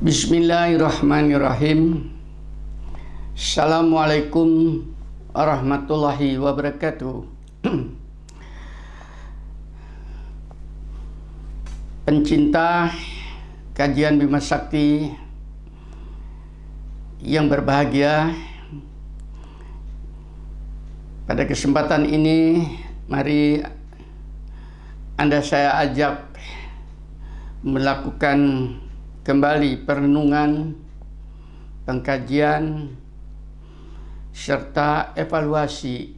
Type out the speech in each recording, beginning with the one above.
Bismillahirrahmanirrahim. Assalamualaikum warahmatullahi wabarakatuh. Pencinta kajian Bima Sakti yang berbahagia, pada kesempatan ini mari Anda saya ajak melakukan kembali perenungan, pengkajian, serta evaluasi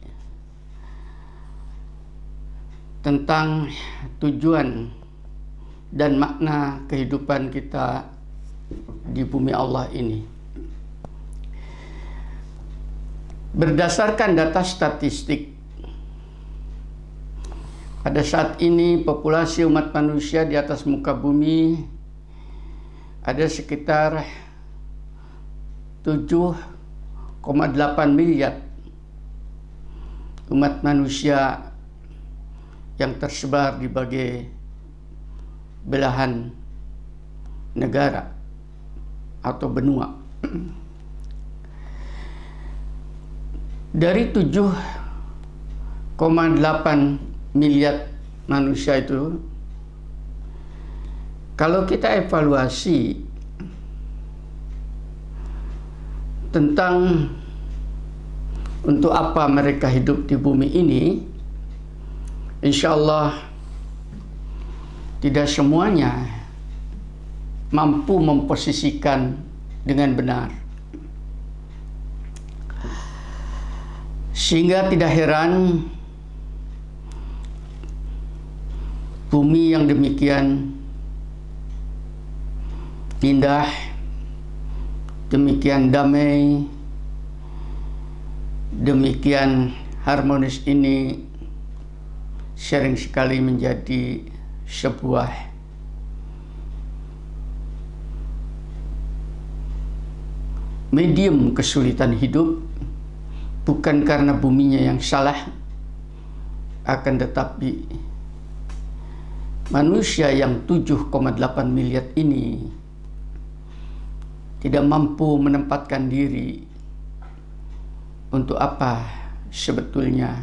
tentang tujuan dan makna kehidupan kita di bumi Allah ini. Berdasarkan data statistik, pada saat ini populasi umat manusia di atas muka bumi ada sekitar 7,8 miliar umat manusia yang tersebar di berbagai belahan negara atau benua. Dari 7,8 miliar manusia itu, kalau kita evaluasi tentang untuk apa mereka hidup di bumi ini, insya Allah tidak semuanya mampu memposisikan dengan benar. Sehingga tidak heran bumi yang demikian indah, demikian damai, demikian harmonis ini sering sekali menjadi sebuah medium kesulitan hidup, bukan karena buminya yang salah, akan tetapi manusia yang 7,8 miliar ini tidak mampu menempatkan diri untuk apa sebetulnya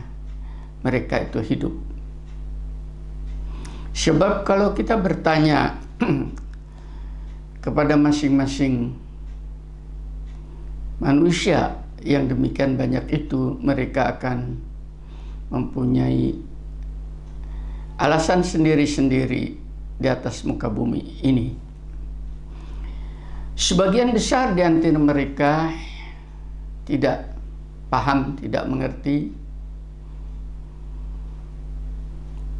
mereka itu hidup. Sebab kalau kita bertanya kepada masing-masing manusia yang demikian banyak itu, mereka akan mempunyai alasan sendiri-sendiri di atas muka bumi ini. Sebagian besar di antara mereka tidak paham, tidak mengerti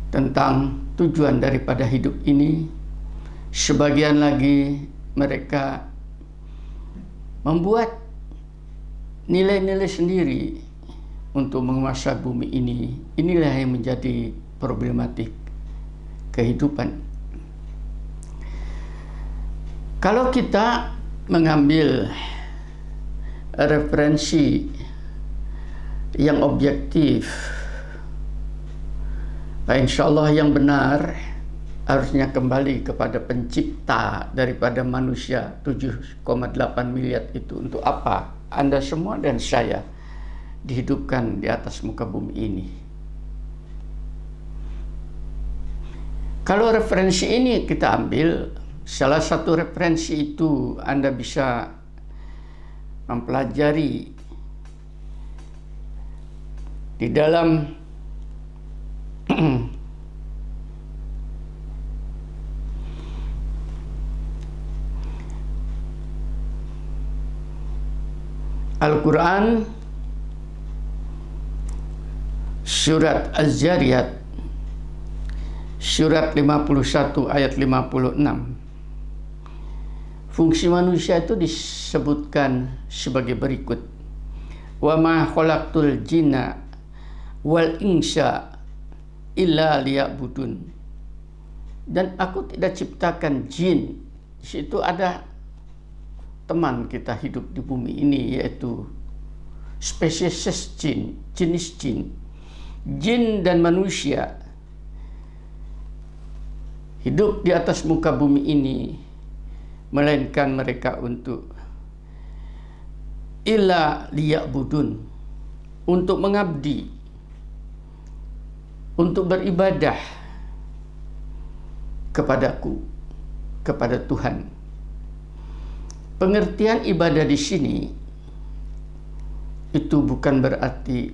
tentang tujuan daripada hidup ini. Sebagian lagi mereka membuat nilai-nilai sendiri untuk menguasai bumi ini. Inilah yang menjadi problematik kehidupan. Kalau kita mengambil referensi yang objektif, insya Allah yang benar harusnya kembali kepada pencipta daripada manusia 7,8 miliar itu. Untuk apa Anda semua dan saya dihidupkan di atas muka bumi ini? Kalau referensi ini kita ambil, salah satu referensi itu Anda bisa mempelajari di dalam Al-Quran surat Az-Zariyat surat 51 ayat 56. Fungsi manusia itu disebutkan sebagai berikut. Wa ma khalaqtul jinna wal insa illa liya'budun. Dan aku tidak ciptakan jin. Di situ ada teman kita hidup di bumi ini, yaitu spesies jin, jenis jin. Jin dan manusia hidup di atas muka bumi ini melainkan mereka untuk illa liya'budun, untuk mengabdi, untuk beribadah kepadaku, kepada Tuhan. Pengertian ibadah di sini itu bukan berarti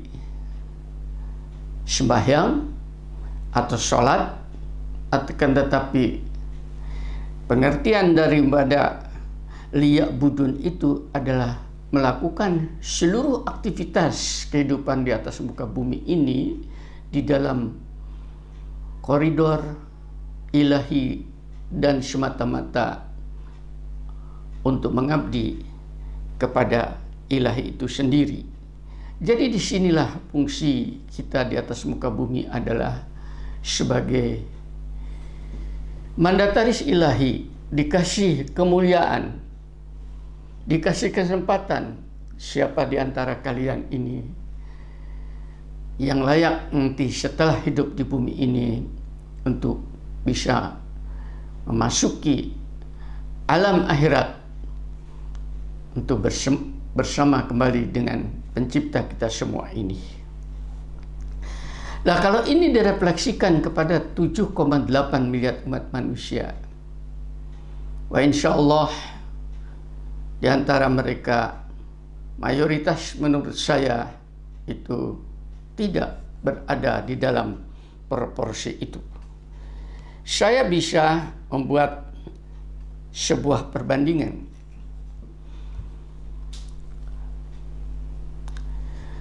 sembahyang atau sholat, akan tetapi pengertian daripada liya'budun itu adalah melakukan seluruh aktivitas kehidupan di atas muka bumi ini di dalam koridor ilahi dan semata-mata untuk mengabdi kepada ilahi itu sendiri. Jadi disinilah fungsi kita di atas muka bumi adalah sebagai mandataris ilahi, dikasih kemuliaan, dikasih kesempatan. Siapa di antara kalian ini yang layak nanti setelah hidup di bumi ini untuk bisa memasuki alam akhirat, untuk bersama kembali dengan pencipta kita semua ini. Nah, kalau ini direfleksikan kepada 7,8 miliar umat manusia, wah insya Allah di antara mereka mayoritas menurut saya itu tidak berada di dalam proporsi itu. Saya bisa membuat sebuah perbandingan.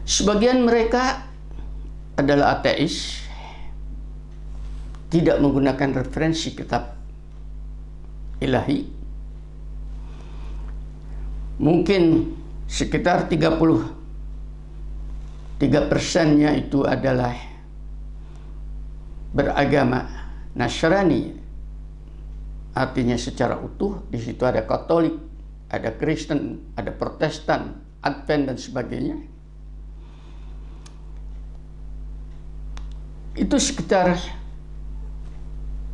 Sebagian mereka adalah ateis, tidak menggunakan referensi kitab ilahi. Mungkin sekitar 33%-nya itu adalah beragama Nasrani. Artinya secara utuh di situ ada Katolik, ada Kristen, ada Protestan, Advent dan sebagainya. Itu sekitar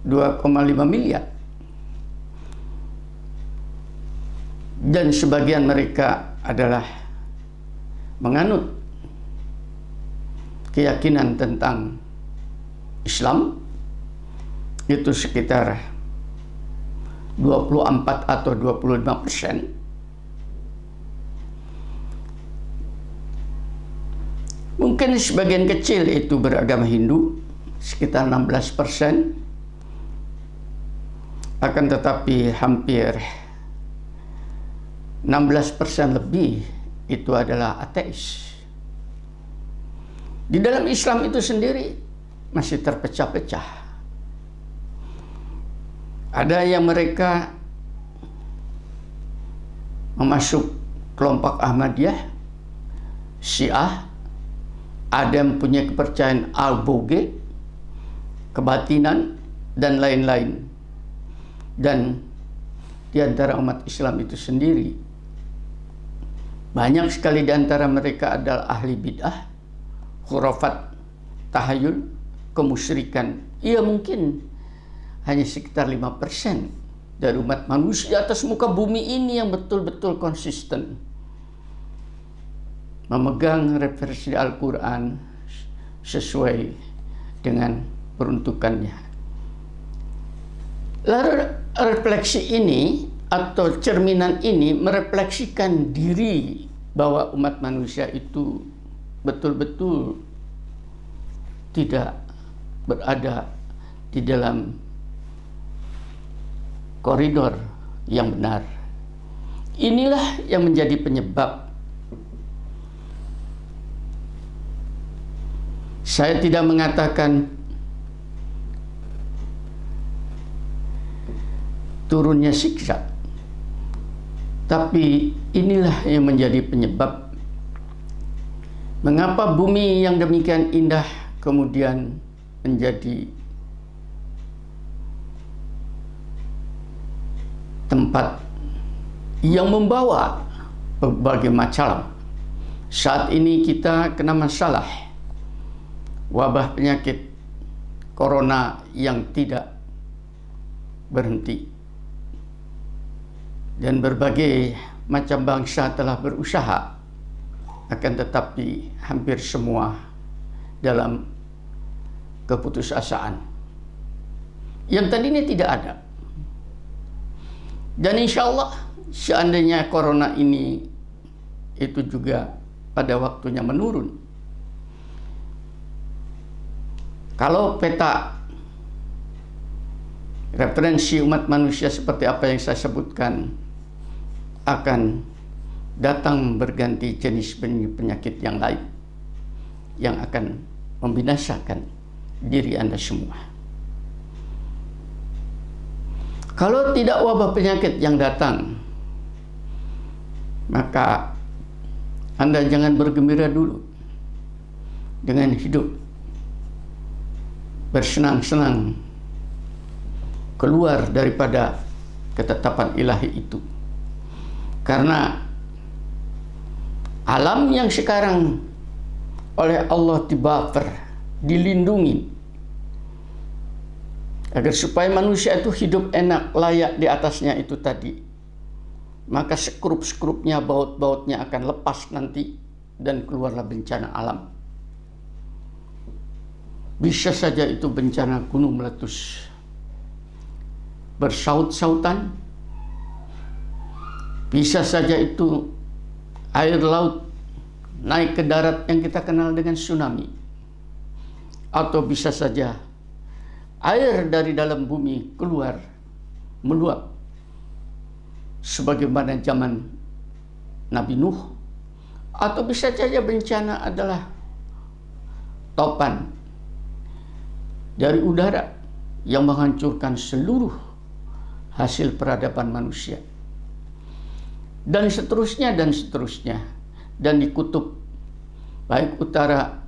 2,5 miliar. Dan sebagian mereka adalah menganut keyakinan tentang Islam, itu sekitar 24 atau 25%. Mungkin sebagian kecil itu beragama Hindu, sekitar 16%. Akan tetapi hampir 16% lebih itu adalah ateis. Di dalam Islam itu sendiri masih terpecah-pecah. Ada yang mereka memasuk kelompok Ahmadiyah, Syiah, ada yang punya kepercayaan al-boge, kebatinan, dan lain-lain. Dan di antara umat Islam itu sendiri, banyak sekali di antara mereka adalah ahli bid'ah, khurafat, tahayul, kemusyrikan. Ia mungkin hanya sekitar 5% dari umat manusia atas muka bumi ini yang betul-betul konsisten memegang referensi Al-Quran sesuai dengan peruntukannya. Lalu refleksi ini atau cerminan ini merefleksikan diri bahwa umat manusia itu betul-betul tidak berada di dalam koridor yang benar. Inilah yang menjadi penyebab saya tidak mengatakan turunnya siksa, tapi inilah yang menjadi penyebab mengapa bumi yang demikian indah kemudian menjadi tempat yang membawa berbagai macam. Saat ini kita kena masalah wabah penyakit corona yang tidak berhenti. dan berbagai macam bangsa telah berusaha, akan tetapi hampir semua dalam keputusasaan yang tadinya tidak ada. Dan insya Allah seandainya corona ini itu juga pada waktunya menurun, kalau peta referensi umat manusia seperti apa yang saya sebutkan akan datang berganti jenis penyakit yang lain yang akan membinasakan diri Anda semua. Kalau tidak wabah penyakit yang datang, maka Anda jangan bergembira dulu dengan hidup bersenang-senang keluar daripada ketetapan ilahi itu. Karena alam yang sekarang oleh Allah dibuffer, dilindungi, agar supaya manusia itu hidup enak, layak di atasnya itu tadi, maka sekrup-sekrupnya, baut-bautnya akan lepas nanti dan keluarlah bencana alam. Bisa saja itu bencana gunung meletus bersaut-sautan, bisa saja itu air laut naik ke darat yang kita kenal dengan tsunami, atau bisa saja air dari dalam bumi keluar meluap sebagaimana zaman Nabi Nuh, atau bisa saja bencana adalah topan dari udara yang menghancurkan seluruh hasil peradaban manusia, dan seterusnya dan seterusnya. Dan di kutub baik utara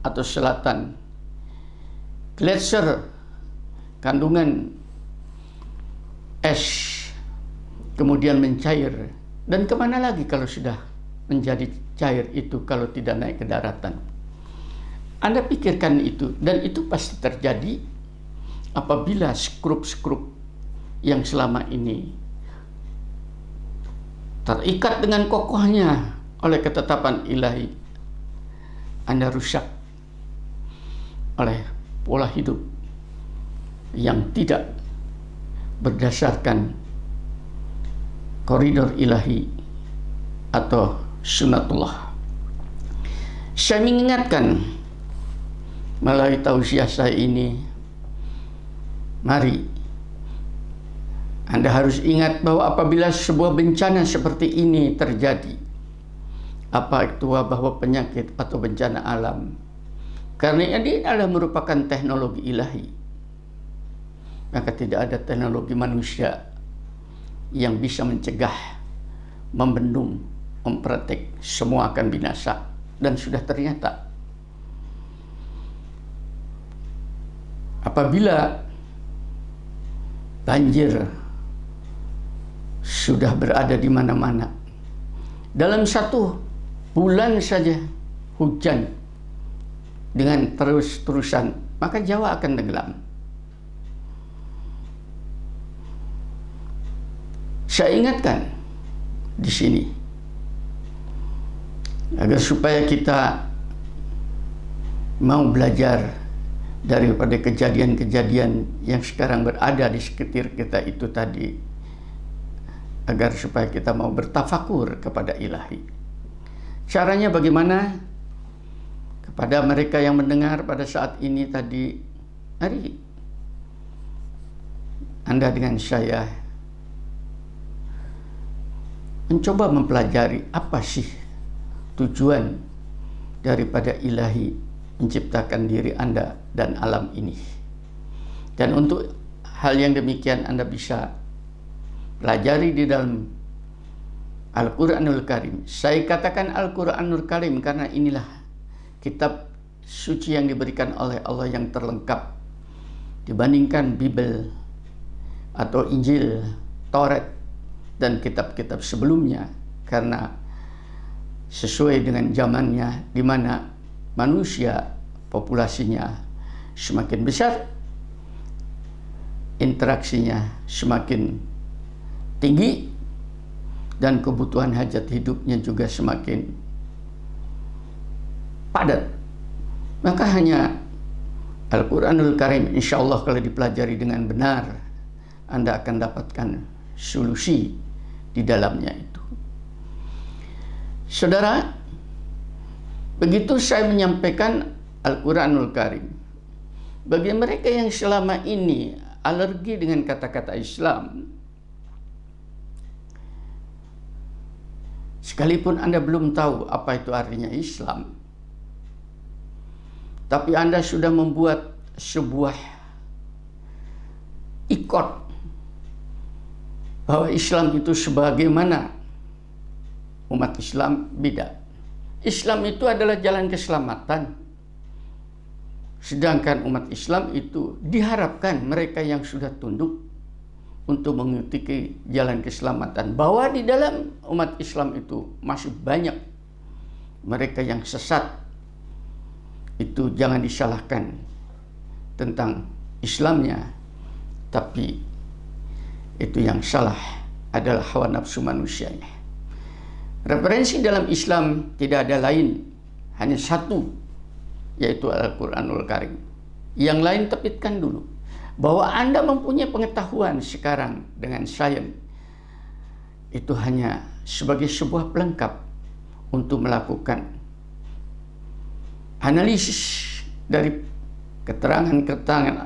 atau selatan, gletser, kandungan es kemudian mencair, dan kemana lagi kalau sudah menjadi cair itu kalau tidak naik ke daratan? Anda pikirkan itu, dan itu pasti terjadi apabila skrup-skrup yang selama ini terikat dengan kokohnya oleh ketetapan ilahi, Anda rusak oleh pola hidup yang tidak berdasarkan koridor ilahi atau sunnatullah. Saya mengingatkan melalui tausiah saya ini, mari Anda harus ingat bahwa apabila sebuah bencana seperti ini terjadi, apa itu wabah, penyakit atau bencana alam, karena ini adalah merupakan teknologi ilahi, maka tidak ada teknologi manusia yang bisa mencegah, membendung, memprotek. Semua akan binasa, dan sudah ternyata. Apabila banjir sudah berada di mana-mana, dalam satu bulan saja hujan dengan terus-terusan, maka Jawa akan tenggelam. Saya ingatkan di sini agar supaya kita mau belajar daripada kejadian-kejadian yang sekarang berada di sekitar kita itu tadi, agar supaya kita mau bertafakur kepada ilahi. Caranya bagaimana? Kepada mereka yang mendengar pada saat ini tadi, mari Anda dengan saya mencoba mempelajari apa sih tujuan daripada ilahi menciptakan diri Anda dan alam ini. Dan untuk hal yang demikian Anda bisa pelajari di dalam Al-Quranul Karim. Saya katakan Al-Quranul Karim karena inilah kitab suci yang diberikan oleh Allah yang terlengkap dibandingkan Bible atau Injil, Taurat, dan kitab-kitab sebelumnya, karena sesuai dengan zamannya di mana manusia populasinya semakin besar, interaksinya semakin tinggi, dan kebutuhan hajat hidupnya juga semakin padat. Maka hanya Al-Quranul Karim, insya Allah kalau dipelajari dengan benar, Anda akan dapatkan solusi di dalamnya itu. Saudara, begitu saya menyampaikan Al-Quranul Karim, bagi mereka yang selama ini alergi dengan kata-kata Islam, sekalipun Anda belum tahu apa itu artinya Islam, tapi Anda sudah membuat sebuah ikot bahwa Islam itu sebagaimana umat Islam beda. Islam itu adalah jalan keselamatan. Sedangkan umat Islam itu diharapkan mereka yang sudah tunduk untuk mengikuti jalan keselamatan. Bahwa di dalam umat Islam itu masih banyak mereka yang sesat. Itu jangan disalahkan tentang Islamnya, tapi itu yang salah adalah hawa nafsu manusianya. Referensi dalam Islam tidak ada lain, hanya satu, yaitu Al-Quranul Karim. Yang lain tepitkan dulu. Bahwa Anda mempunyai pengetahuan sekarang dengan sains, itu hanya sebagai sebuah pelengkap untuk melakukan analisis dari keterangan-keterangan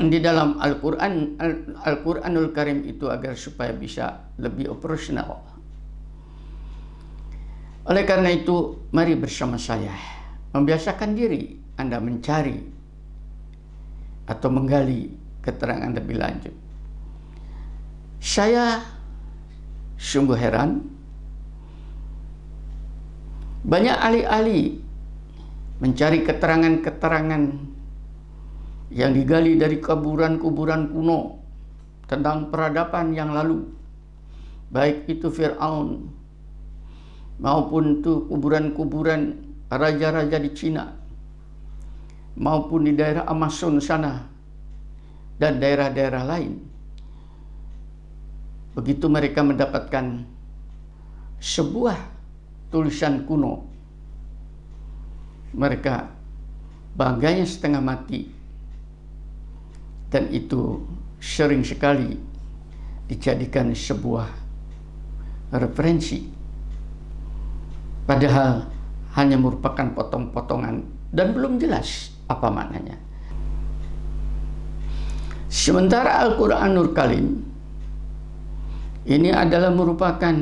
di dalam Al-Quranul Karim itu agar supaya bisa lebih operasional. Oleh karena itu, mari bersama saya membiasakan diri Anda mencari atau menggali keterangan lebih lanjut. Saya sungguh heran, banyak ahli-ahli mencari keterangan-keterangan yang digali dari kuburan-kuburan kuno tentang peradaban yang lalu, baik itu Fir'aun maupun itu kuburan-kuburan raja-raja di Cina, maupun di daerah Amazon sana dan daerah-daerah lain. Begitu mereka mendapatkan sebuah tulisan kuno, mereka bangganya setengah mati, dan itu sering sekali dijadikan sebuah referensi, padahal hanya merupakan potong-potongan dan belum jelas apa maknanya. Sementara Al-Quranul Karim ini adalah merupakan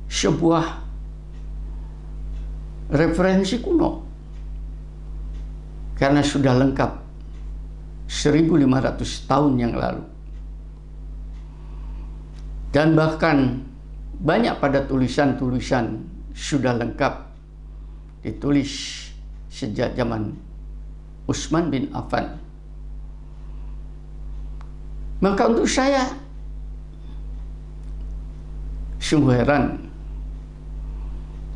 sebuah referensi kuno, karena sudah lengkap 1500 tahun yang lalu, dan bahkan banyak pada tulisan-tulisan sudah lengkap ditulis sejak zaman Utsman bin Affan. Maka untuk saya sungguh heran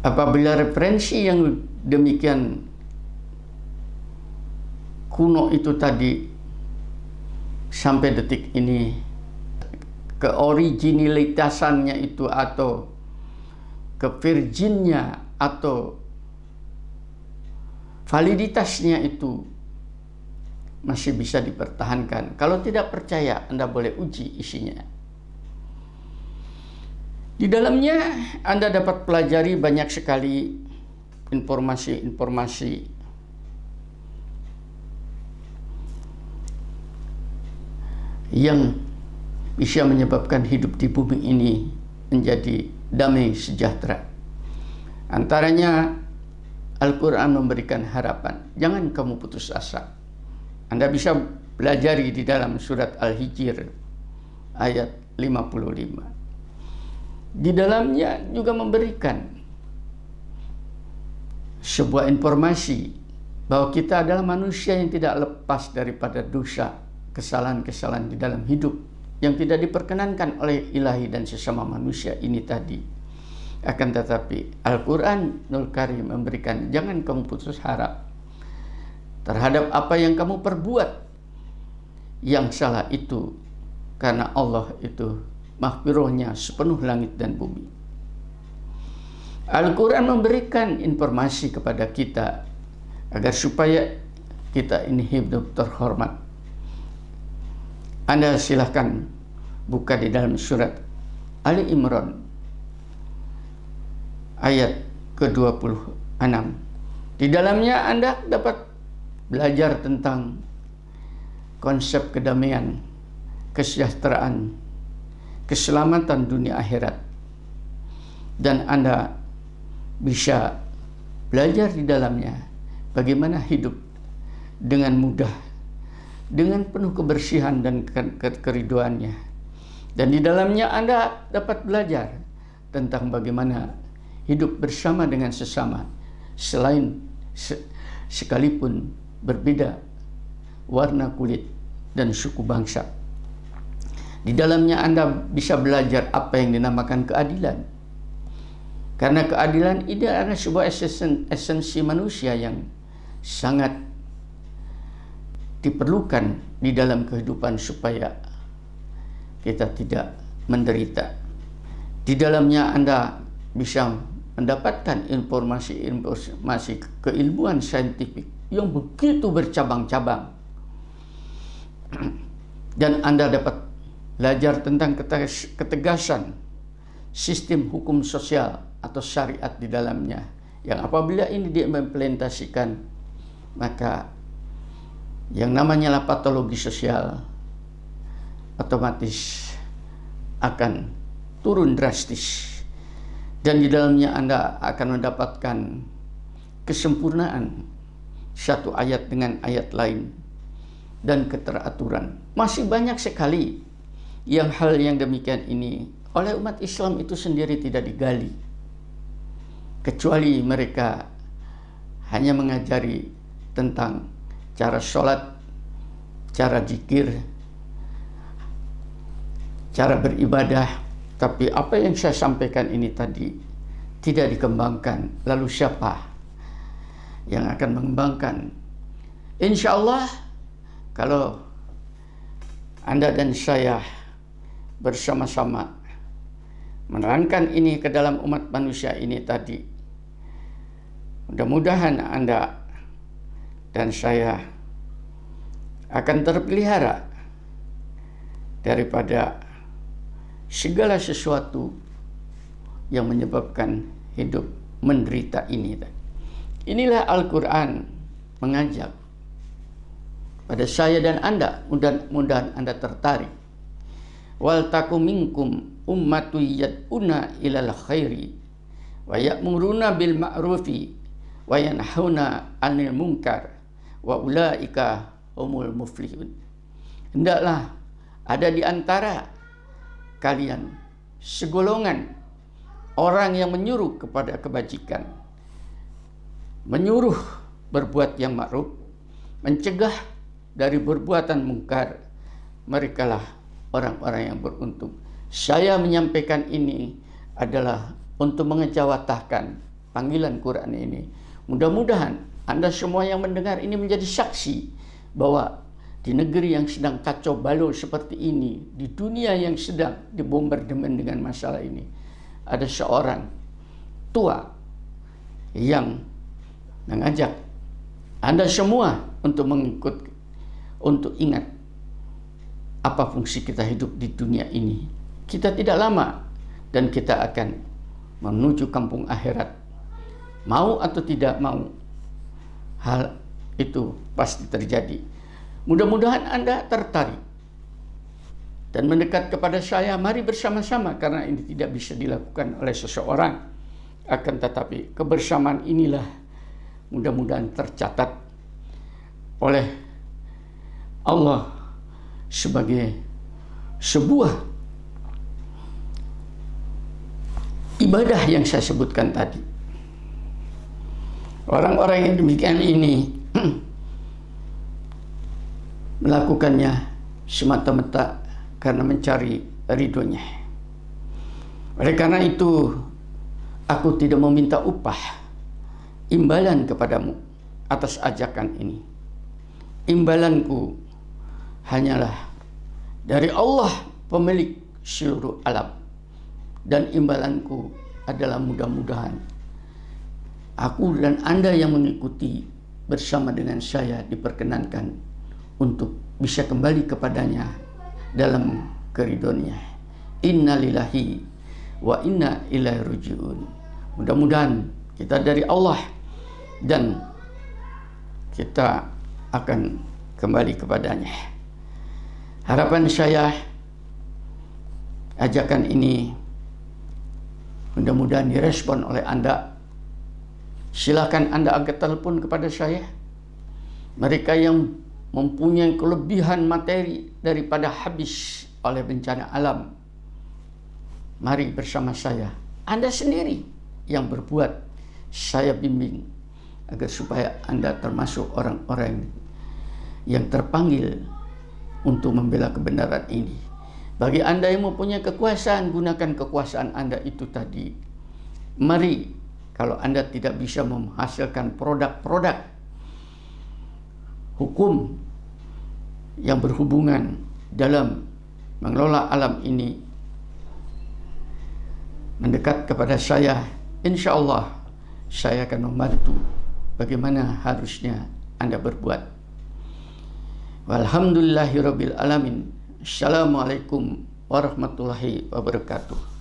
apabila referensi yang demikian kuno itu tadi sampai detik ini keoriginalitasannya itu atau kevirginnya atau validitasnya itu masih bisa dipertahankan. Kalau tidak percaya, Anda boleh uji isinya. Di dalamnya Anda dapat pelajari banyak sekali informasi-informasi yang bisa menyebabkan hidup di bumi ini menjadi damai sejahtera. Antaranya Al-Quran memberikan harapan. Jangan kamu putus asa. Anda bisa pelajari di dalam surat Al-Hijr ayat 55. Di dalamnya juga memberikan sebuah informasi bahwa kita adalah manusia yang tidak lepas daripada dosa, kesalahan-kesalahan di dalam hidup yang tidak diperkenankan oleh ilahi dan sesama manusia ini tadi. Akan tetapi Al-Quranul Karim memberikan, jangan kamu putus harap terhadap apa yang kamu perbuat yang salah itu, karena Allah itu maghfirahnya sepenuh langit dan bumi. Al-Quran memberikan informasi kepada kita agar supaya kita ini hidup terhormat. Anda silahkan buka di dalam surat Ali Imran ayat ke-26. Di dalamnya Anda dapat belajar tentang konsep kedamaian, kesejahteraan, keselamatan dunia akhirat. Dan Anda bisa belajar di dalamnya bagaimana hidup dengan mudah, dengan penuh kebersihan dan keriduannya. Dan di dalamnya Anda dapat belajar tentang bagaimana hidup bersama dengan sesama, sekalipun berbeda warna kulit dan suku bangsa. Di dalamnya Anda bisa belajar apa yang dinamakan keadilan. Karena keadilan ini adalah sebuah esensi manusia yang sangat diperlukan di dalam kehidupan supaya kita tidak menderita. Di dalamnya Anda bisa mendapatkan informasi keilmuan saintifik yang begitu bercabang-cabang. Dan Anda dapat belajar tentang ketegasan sistem hukum sosial atau syariat di dalamnya, yang apabila ini diimplementasikan, maka yang namanya patologi sosial otomatis akan turun drastis. Dan di dalamnya Anda akan mendapatkan kesempurnaan satu ayat dengan ayat lain dan keteraturan. Masih banyak sekali hal yang demikian ini oleh umat Islam itu sendiri tidak digali, kecuali mereka hanya mengajari tentang cara sholat, cara zikir, cara beribadah. Tapi apa yang saya sampaikan ini tadi tidak dikembangkan. Lalu siapa yang akan mengembangkan? Insya Allah kalau Anda dan saya bersama-sama menerangkan ini ke dalam umat manusia ini tadi, mudah-mudahan Anda dan saya akan terpelihara daripada segala sesuatu yang menyebabkan hidup menderita ini. Inilah Al-Quran mengajak pada saya dan Anda, mudah-mudahan Anda tertarik. Wal takum minkum ummatu yad'una ilal khairi wa ya'muruna bil ma'rufi wa yanhauna 'anil munkar wa ulaika humul muflihun. Hendaklah ada di antara kalian segolongan orang yang menyuruh kepada kebajikan, menyuruh berbuat yang ma'ruf, mencegah dari perbuatan mungkar. Merekalah orang-orang yang beruntung. Saya menyampaikan ini adalah untuk mengejawantahkan panggilan Quran ini. Mudah-mudahan Anda semua yang mendengar ini menjadi saksi bahwa di negeri yang sedang kacau balau seperti ini, di dunia yang sedang dibombardemen dengan masalah ini, ada seorang tua yang mengajak Anda semua untuk mengikut, untuk ingat apa fungsi kita hidup di dunia ini. Kita tidak lama dan kita akan menuju kampung akhirat. Mau atau tidak mau, hal itu pasti terjadi. Mudah-mudahan Anda tertarik dan mendekat kepada saya. Mari bersama-sama, karena ini tidak bisa dilakukan oleh seseorang. Akan tetapi kebersamaan inilah mudah-mudahan tercatat oleh Allah sebagai sebuah ibadah yang saya sebutkan tadi. Orang-orang yang demikian ini melakukannya semata-mata karena mencari ridhonya. Oleh karena itu, aku tidak meminta upah, imbalan kepadamu atas ajakan ini. Imbalanku hanyalah dari Allah, pemilik seluruh alam. Dan imbalanku adalah mudah-mudahan aku dan Anda yang mengikuti bersama dengan saya diperkenankan untuk bisa kembali kepadanya dalam keridhoannya. Inna lillahi wa inna ilaihi raji'un. Mudah-mudahan kita dari Allah dan kita akan kembali kepadanya. Harapan saya, ajakan ini mudah-mudahan direspon oleh Anda. Silakan Anda angkat telepon kepada saya. Mereka yang mempunyai kelebihan materi daripada habis oleh bencana alam, mari bersama saya. Anda sendiri yang berbuat, saya bimbing agar supaya Anda termasuk orang-orang yang terpanggil untuk membela kebenaran ini. Bagi Anda yang mempunyai kekuasaan, gunakan kekuasaan Anda itu tadi. Mari, kalau Anda tidak bisa menghasilkan produk-produk hukum yang berhubungan dalam mengelola alam ini, mendekat kepada saya, insya Allah saya akan membantu bagaimana harusnya Anda berbuat. Walhamdulillahirabbil alamin. Assalamualaikum warahmatullahi wabarakatuh.